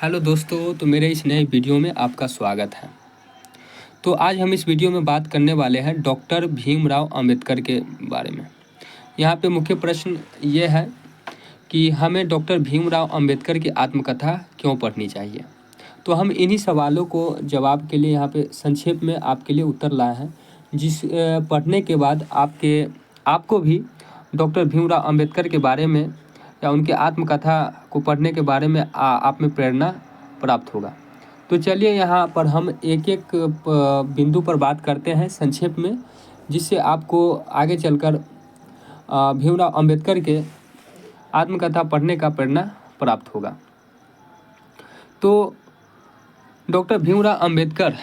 Hello दोस्तों, तो मेरे इस नए वीडियो में आपका स्वागत है। तो आज हम इस वीडियो में बात करने वाले हैं डॉक्टर भीमराव अंबेडकर के बारे में। यहाँ पे मुख्य प्रश्न ये है कि हमें डॉक्टर भीमराव अंबेडकर की आत्मकथा क्यों पढ़नी चाहिए। तो हम इन्हीं सवालों को जवाब के लिए यहाँ पे संक्षेप में आपके लिए उत्तर लाए हैं, जिस पढ़ने के बाद आपको भी डॉक्टर भीमराव अंबेडकर के बारे में या उनकी आत्मकथा को पढ़ने के बारे में आप में प्रेरणा प्राप्त होगा। तो चलिए यहाँ पर हम एक एक बिंदु पर बात करते हैं संक्षेप में, जिससे आपको आगे चलकर भीमराव अंबेडकर के आत्मकथा पढ़ने का प्रेरणा प्राप्त होगा। तो डॉक्टर भीमराव अंबेडकर,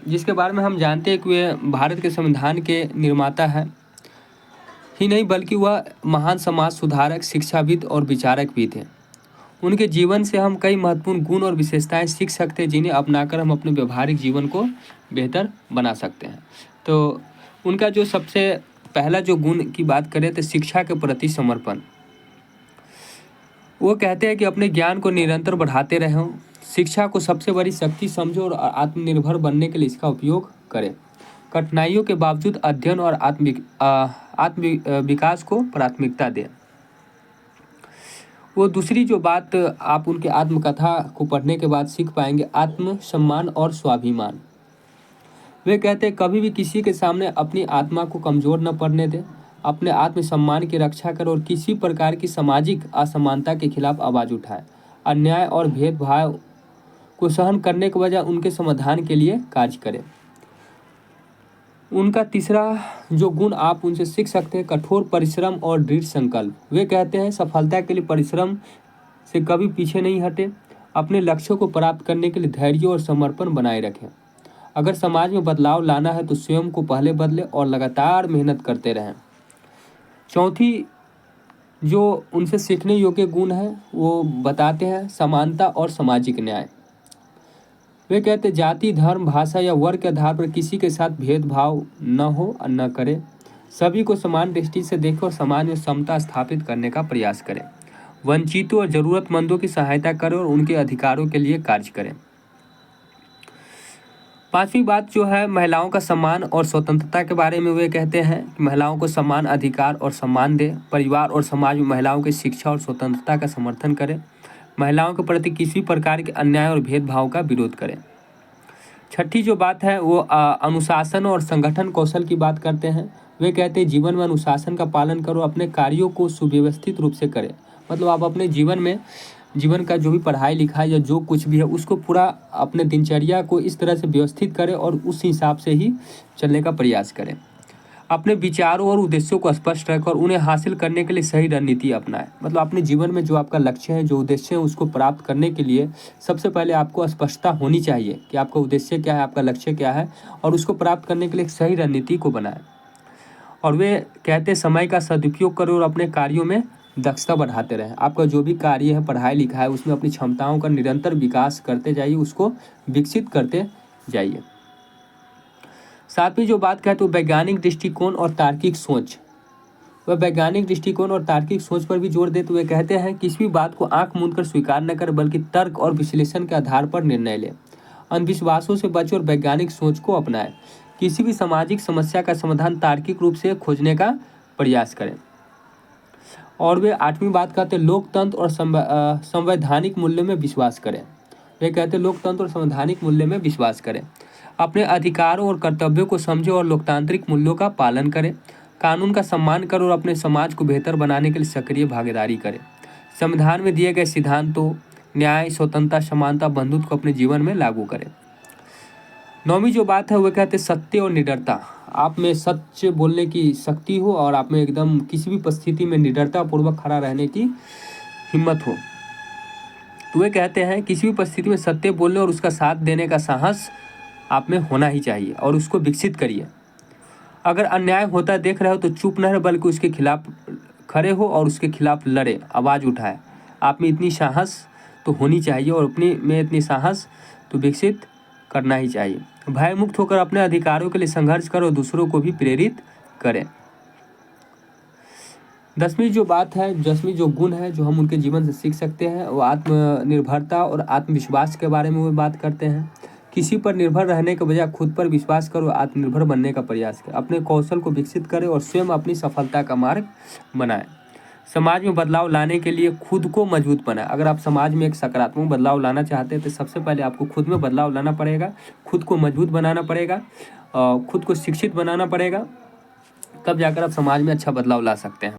जिसके बारे में हम जानते हैं कि वे भारत के संविधान के निर्माता हैं ही नहीं, बल्कि वह महान समाज सुधारक, शिक्षाविद और विचारक भी थे। उनके जीवन से हम कई महत्वपूर्ण गुण और विशेषताएं सीख सकते हैं, जिन्हें अपनाकर हम अपने व्यवहारिक जीवन को बेहतर बना सकते हैं। तो उनका जो सबसे पहला जो गुण की बात करें तो शिक्षा के प्रति समर्पण। वो कहते हैं कि अपने ज्ञान को निरंतर बढ़ाते रहें, शिक्षा को सबसे बड़ी शक्ति समझो और आत्मनिर्भर बनने के लिए इसका उपयोग करें। कठिनाइयों के बावजूद अध्ययन और आत्म विकास को प्राथमिकता दें। वो दूसरी जो बात आप उनके आत्मकथा को पढ़ने के बाद सीख पाएंगे, आत्मसम्मान और स्वाभिमान। वे कहते हैं कभी भी किसी के सामने अपनी आत्मा को कमजोर न पड़ने दें, अपने आत्मसम्मान की रक्षा करें और किसी प्रकार की सामाजिक असमानता के खिलाफ आवाज़ उठाएं। अन्याय और भेदभाव को सहन करने के बजाय उनके समाधान के लिए कार्य करें। उनका तीसरा जो गुण आप उनसे सीख सकते हैं, कठोर परिश्रम और दृढ़ संकल्प। वे कहते हैं सफलता के लिए परिश्रम से कभी पीछे नहीं हटे, अपने लक्ष्यों को प्राप्त करने के लिए धैर्य और समर्पण बनाए रखें। अगर समाज में बदलाव लाना है तो स्वयं को पहले बदले और लगातार मेहनत करते रहें। चौथी जो उनसे सीखने योग्य गुण है वो बताते हैं समानता और सामाजिक न्याय। वे कहते जाति, धर्म, भाषा या वर्ग के आधार पर किसी के साथ भेदभाव न हो और न करें। सभी को समान दृष्टि से देखें और समाज में समता स्थापित करने का प्रयास करें। वंचितों और जरूरतमंदों की सहायता करें और उनके अधिकारों के लिए कार्य करें। पांचवी बात जो है महिलाओं का सम्मान और स्वतंत्रता के बारे में। वे कहते हैं कि महिलाओं को समान अधिकार और सम्मान दें, परिवार और समाज में महिलाओं की शिक्षा और स्वतंत्रता का समर्थन करें, महिलाओं के प्रति किसी प्रकार के अन्याय और भेदभाव का विरोध करें। छठी जो बात है वो अनुशासन और संगठन कौशल की बात करते हैं। वे कहते हैं जीवन में अनुशासन का पालन करो, अपने कार्यों को सुव्यवस्थित रूप से करें। मतलब आप अपने जीवन का जो भी पढ़ाई लिखाई या जो कुछ भी है उसको पूरा अपने दिनचर्या को इस तरह से व्यवस्थित करें और उस हिसाब से ही चलने का प्रयास करें। अपने विचारों और उद्देश्यों को स्पष्ट रखें और उन्हें हासिल करने के लिए सही रणनीति अपनाएं। मतलब अपने जीवन में जो आपका लक्ष्य है, जो उद्देश्य है, उसको प्राप्त करने के लिए सबसे पहले आपको स्पष्टता होनी चाहिए कि आपका उद्देश्य क्या है, आपका लक्ष्य क्या है, और उसको प्राप्त करने के लिए एक सही रणनीति को बनाएं। और वे कहते हैं समय का सदुपयोग करो और अपने कार्यों में दक्षता बढ़ाते रहें। आपका जो भी कार्य है, पढ़ाई लिखाई है, उसमें अपनी क्षमताओं का निरंतर विकास करते जाइए, उसको विकसित करते जाइए। सातवीं जो बात कहते हैं वैज्ञानिक दृष्टिकोण और तार्किक सोच। वह वैज्ञानिक दृष्टिकोण और तार्किक सोच पर भी जोर देते हुए कहते हैं किसी भी बात को आंख मूंद कर स्वीकार न करें, बल्कि तर्क और विश्लेषण के आधार पर निर्णय लें। अंधविश्वासों से बचें और वैज्ञानिक सोच को अपनाएं। किसी भी सामाजिक समस्या का समाधान तार्किक रूप से खोजने का प्रयास करें। और वे आठवीं बात कहते हैं लोकतंत्र और संवैधानिक मूल्य में विश्वास करें। वे कहते हैं लोकतंत्र और संवैधानिक मूल्य में विश्वास करें, अपने अधिकारों और कर्तव्यों को समझें और लोकतांत्रिक मूल्यों का पालन करें, कानून का सम्मान करें और अपने समाज को बेहतर बनाने के लिए सक्रिय भागीदारी करें। संविधान में दिए गए सिद्धांतों न्याय, स्वतंत्रता, समानता, बंधुत्व को अपने जीवन में लागू करें। नौवीं जो बात है वह कहते हैं सत्य और निडरता। आप में सच बोलने की शक्ति हो और आप में एकदम किसी भी परिस्थिति में निडरता पूर्वक खड़ा रहने की हिम्मत हो। तो वे कहते हैं किसी भी परिस्थिति में सत्य बोलने और उसका साथ देने का साहस आप में होना ही चाहिए और उसको विकसित करिए। अगर अन्याय होता देख रहे हो तो चुप न रहे, बल्कि उसके खिलाफ खड़े हो और उसके खिलाफ लड़े, आवाज़ उठाए। आप में इतनी साहस तो होनी चाहिए और अपने में इतनी साहस तो विकसित करना ही चाहिए। भय मुक्त होकर अपने अधिकारों के लिए संघर्ष करो और दूसरों को भी प्रेरित करें। 10वीं जो बात है, 10वीं जो गुण है जो हम उनके जीवन से सीख सकते हैं वो आत्मनिर्भरता और आत्मविश्वास के बारे में वो बात करते हैं। किसी पर निर्भर रहने के बजाय खुद पर विश्वास करो, आत्मनिर्भर बनने का प्रयास करें, अपने कौशल को विकसित करें और स्वयं अपनी सफलता का मार्ग बनाएं। समाज में बदलाव लाने के लिए खुद को मजबूत बनाएं। अगर आप समाज में एक सकारात्मक बदलाव लाना चाहते हैं तो सबसे पहले आपको खुद में बदलाव लाना पड़ेगा, खुद को मजबूत बनाना पड़ेगा, खुद को शिक्षित बनाना पड़ेगा, तब जाकर आप समाज में अच्छा बदलाव ला सकते हैं।